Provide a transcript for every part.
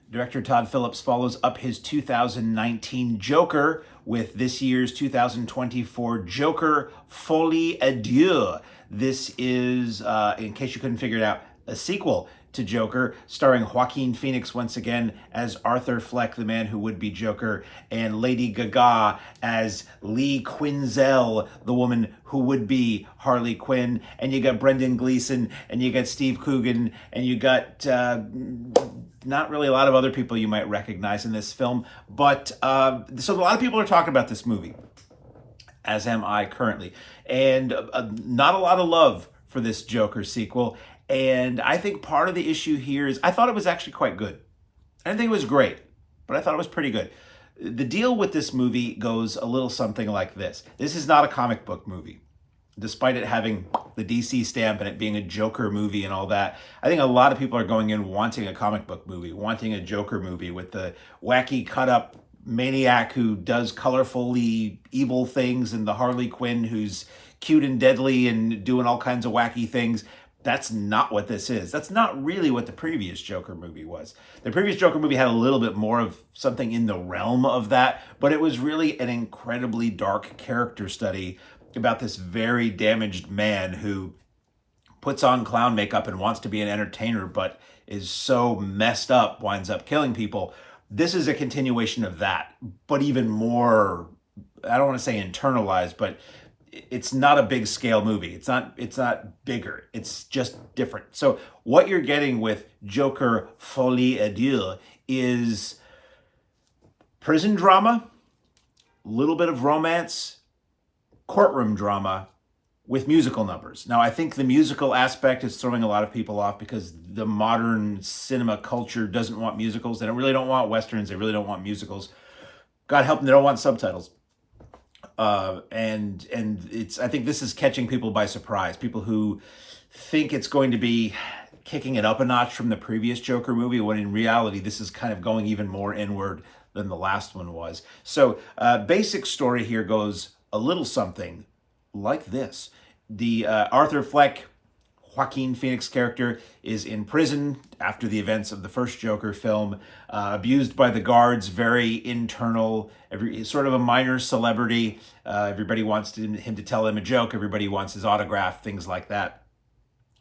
Director Todd Phillips follows up his 2019 Joker with this year's 2024 Joker Folie à Deux. This is, in case you couldn't figure it out, a sequel to Joker, starring Joaquin Phoenix once again as Arthur Fleck, the man who would be Joker, and Lady Gaga as Lee Quinzel, the woman who would be Harley Quinn. And you got Brendan Gleeson, and you got Steve Coogan, and you got not really a lot of other people you might recognize in this film. But so a lot of people are talking about this movie, as am I currently. And not a lot of love for this Joker sequel. And I think part of the issue here is I thought it was actually quite good. I didn't think it was great, but I thought it was pretty good. The deal with this movie goes a little something like this. This is not a comic book movie. Despite it having the DC stamp and it being a Joker movie and all that, I think a lot of people are going in wanting a comic book movie, wanting a Joker movie with the wacky cut-up maniac who does colorfully evil things and the Harley Quinn who's cute and deadly and doing all kinds of wacky things. That's not what this is. That's not really what the previous Joker movie was. The previous Joker movie had a little bit more of something in the realm of that, but it was really an incredibly dark character study about this very damaged man who puts on clown makeup and wants to be an entertainer, but is so messed up, winds up killing people. This is a continuation of that, but even more, I don't want to say internalized, but it's not a big scale movie. It's not bigger. It's just different. So what you're getting with Joker Folie à Deux is prison drama, a little bit of romance, courtroom drama with musical numbers. Now, I think the musical aspect is throwing a lot of people off because the modern cinema culture doesn't want musicals. They really don't want Westerns. They really don't want musicals. God help them, they don't want subtitles. And it's, I think this is catching people by surprise. People who think it's going to be kicking it up a notch from the previous Joker movie, when in reality, this is kind of going even more inward than the last one was. So, basic story here goes a little something like this. The Arthur Fleck, Joaquin Phoenix character is in prison after the events of the first Joker film, abused by the guards, very internal, sort of a minor celebrity. Everybody wants him to tell him a joke. Everybody wants his autograph, things like that.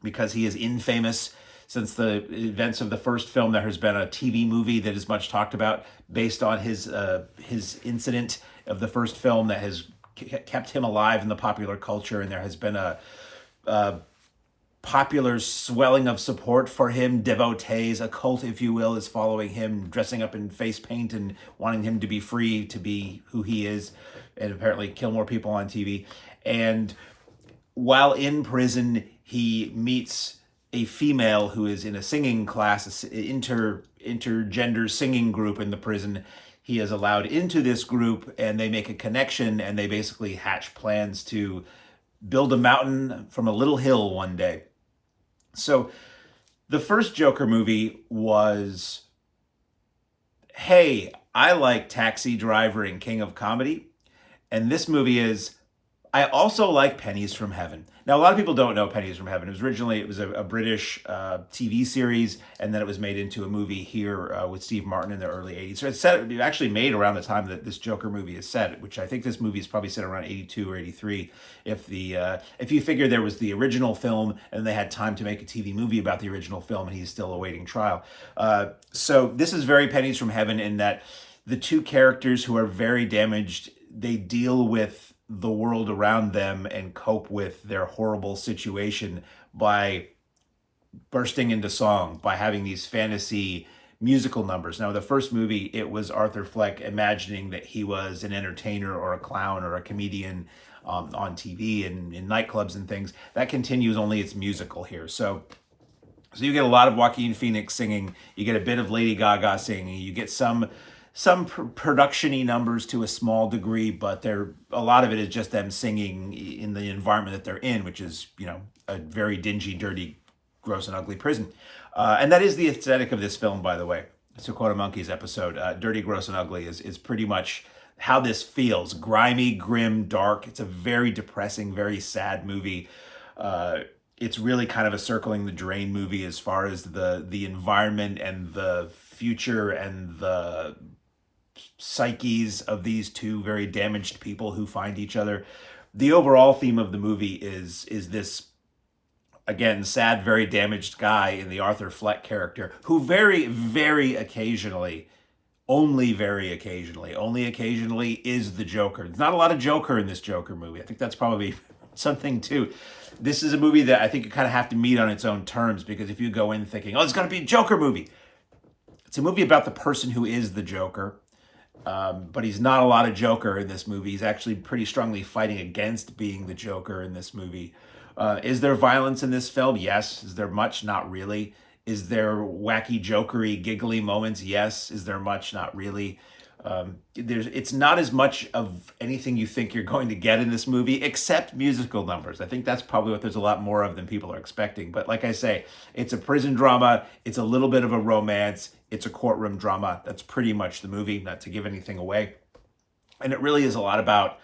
Because he is infamous. Since the events of the first film, there has been a TV movie that is much talked about based on his incident of the first film that has kept him alive in the popular culture, and there has been a popular swelling of support for him. Devotees, a cult, if you will, is following him, dressing up in face paint and wanting him to be free to be who he is, and apparently kill more people on TV. And while in prison, he meets a female who is in a singing class, intergender singing group in the prison. He is allowed into this group, and they make a connection, and they basically hatch plans to build a mountain from a little hill one day. So the first Joker movie was, hey, I like Taxi Driver and King of Comedy. And this movie is, I also like Pennies from Heaven. Now, a lot of people don't know Pennies from Heaven. It was a British TV series, and then it was made into a movie here with Steve Martin in the early 80s. So it actually made around the time that this Joker movie is set, which I think this movie is probably set around 82 or 83. If you figure there was the original film, and they had time to make a TV movie about the original film, and he's still awaiting trial. So this is very Pennies from Heaven in that the two characters who are very damaged, they deal with the world around them and cope with their horrible situation by bursting into song, by having these fantasy musical numbers. Now, the first movie, it was Arthur Fleck imagining that he was an entertainer or a clown or a comedian on TV and in nightclubs and things. That continues, only it's musical here. So you get a lot of Joaquin Phoenix singing, you get a bit of Lady Gaga singing, you get some production-y numbers to a small degree, but a lot of it is just them singing in the environment that they're in, which is, a very dingy, dirty, gross, and ugly prison. And that is the aesthetic of this film, by the way. To quote a Monkeys episode, Dirty, Gross, and Ugly is pretty much how this feels. Grimy, grim, dark. It's a very depressing, very sad movie. it's really kind of a circling the drain movie as far as the environment and the future and the psyches of these two very damaged people who find each other. The overall theme of the movie is this, again, sad, very damaged guy in the Arthur Fleck character who very, very occasionally, only occasionally is the Joker. There's not a lot of Joker in this Joker movie. I think that's probably something too. This is a movie that I think you kind of have to meet on its own terms, because if you go in thinking, oh, it's going to be a Joker movie, it's a movie about the person who is the Joker. But he's not a lot of Joker in this movie. He's actually pretty strongly fighting against being the Joker in this movie. Is there violence in this film? Yes. Is there much? Not really. Is there wacky, jokery, giggly moments? Yes. Is there much? Not really. It's not as much of anything you think you're going to get in this movie, except musical numbers. I think that's probably what there's a lot more of than people are expecting. But like I say, it's a prison drama. It's a little bit of a romance. It's a courtroom drama. That's pretty much the movie, not to give anything away. And it really is a lot about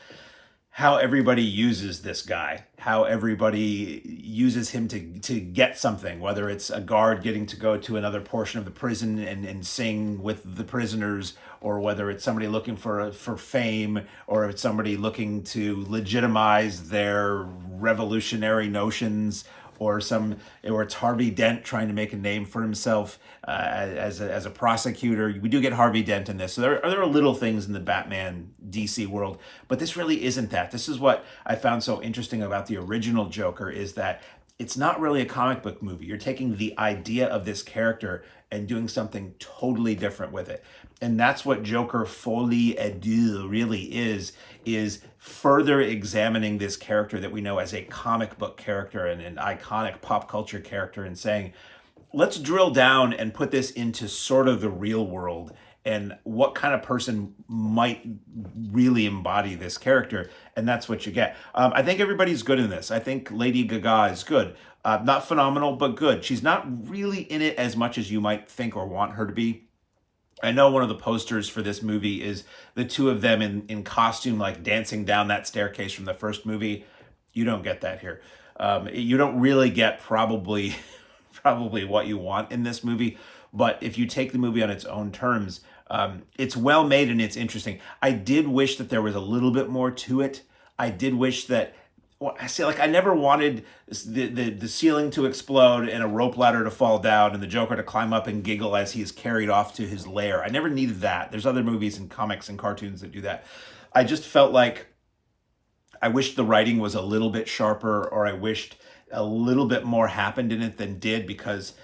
how everybody uses this guy, how everybody uses him to get something, whether it's a guard getting to go to another portion of the prison and sing with the prisoners, or whether it's somebody looking for fame, or it's somebody looking to legitimize their revolutionary notions, or it's Harvey Dent trying to make a name for himself as a prosecutor. We do get Harvey Dent in this. So there are little things in the Batman DC world, but this really isn't that. This is what I found so interesting about the original Joker, is that it's not really a comic book movie. You're taking the idea of this character and doing something totally different with it. And that's what Joker Folie et Deux really is further examining this character that we know as a comic book character and an iconic pop culture character, and saying, let's drill down and put this into sort of the real world, and what kind of person might really embody this character. And that's what you get. I think everybody's good in this. I think Lady Gaga is good. Not phenomenal, but good. She's not really in it as much as you might think or want her to be. I know one of the posters for this movie is the two of them in costume, like dancing down that staircase from the first movie. You don't get that here. You don't really get probably what you want in this movie. But if you take the movie on its own terms, it's well made and it's interesting. I did wish that there was a little bit more to it. I did wish that, well, I never wanted the ceiling to explode and a rope ladder to fall down and the Joker to climb up and giggle as he is carried off to his lair. I never needed that. There's other movies and comics and cartoons that do that. I just felt like I wished the writing was a little bit sharper, or I wished a little bit more happened in it than did, because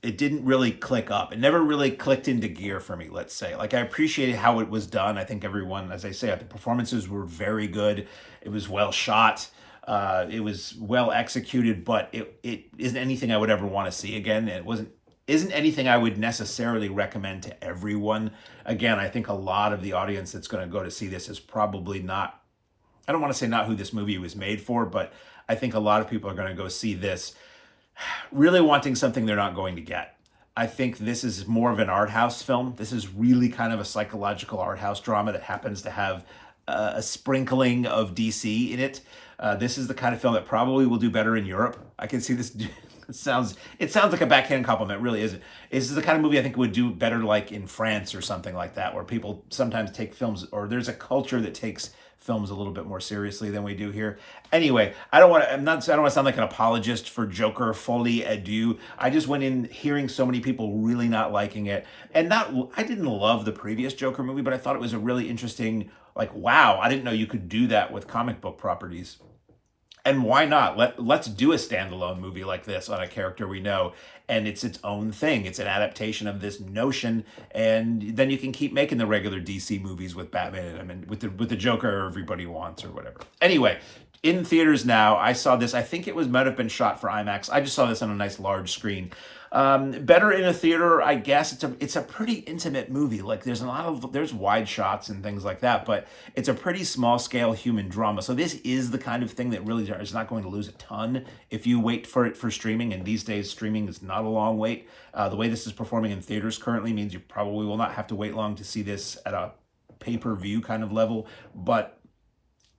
it didn't really click up. It never really clicked into gear for me, let's say. Like, I appreciated how it was done. I think everyone, as I say, the performances were very good. It was well shot. It was well executed, but it isn't anything I would ever want to see again. It isn't anything I would necessarily recommend to everyone. Again, I think a lot of the audience that's going to go to see this is probably not, I don't want to say not who this movie was made for, but I think a lot of people are going to go see this really wanting something they're not going to get. I think this is more of an art house film. This is really kind of a psychological art house drama that happens to have a sprinkling of DC in it. This is the kind of film that probably will do better in Europe. I can see this. It sounds like a backhand compliment. It really isn't. This is the kind of movie I think would do better like in France or something like that, where people sometimes take films, or there's a culture that takes films a little bit more seriously than we do here. Anyway, I don't want to sound like an apologist for Joker Folie et Deux. I just went in hearing so many people really not liking it, and I didn't love the previous Joker movie, but I thought it was a really interesting, like, wow, I didn't know you could do that with comic book properties. And why not? Let's do a standalone movie like this on a character we know, and it's its own thing. It's an adaptation of this notion, and then you can keep making the regular DC movies with Batman. I mean, with the Joker everybody wants or whatever. Anyway, in theaters now. I saw this. I think it might have been shot for IMAX. I just saw this on a nice large screen. Better in a theater, I guess. It's a pretty intimate movie. Like there's wide shots and things like that, but it's a pretty small scale human drama. So this is the kind of thing that really is not going to lose a ton if you wait for it for streaming. And these days, streaming is not a long wait. The way this is performing in theaters currently means you probably will not have to wait long to see this at a pay-per-view kind of level, but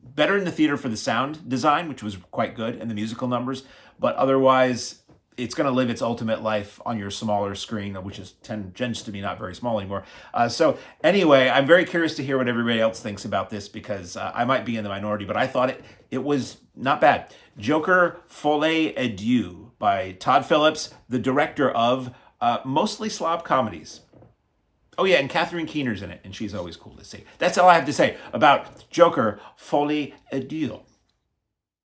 better in the theater for the sound design, which was quite good, and the musical numbers, but otherwise, it's going to live its ultimate life on your smaller screen, which tends to be not very small anymore. So anyway, I'm very curious to hear what everybody else thinks about this, because I might be in the minority, but I thought it was not bad. Joker Folie et Deux by Todd Phillips, the director of mostly slob comedies. Oh yeah, and Catherine Keener's in it, and she's always cool to see. That's all I have to say about Joker Folie et Deux.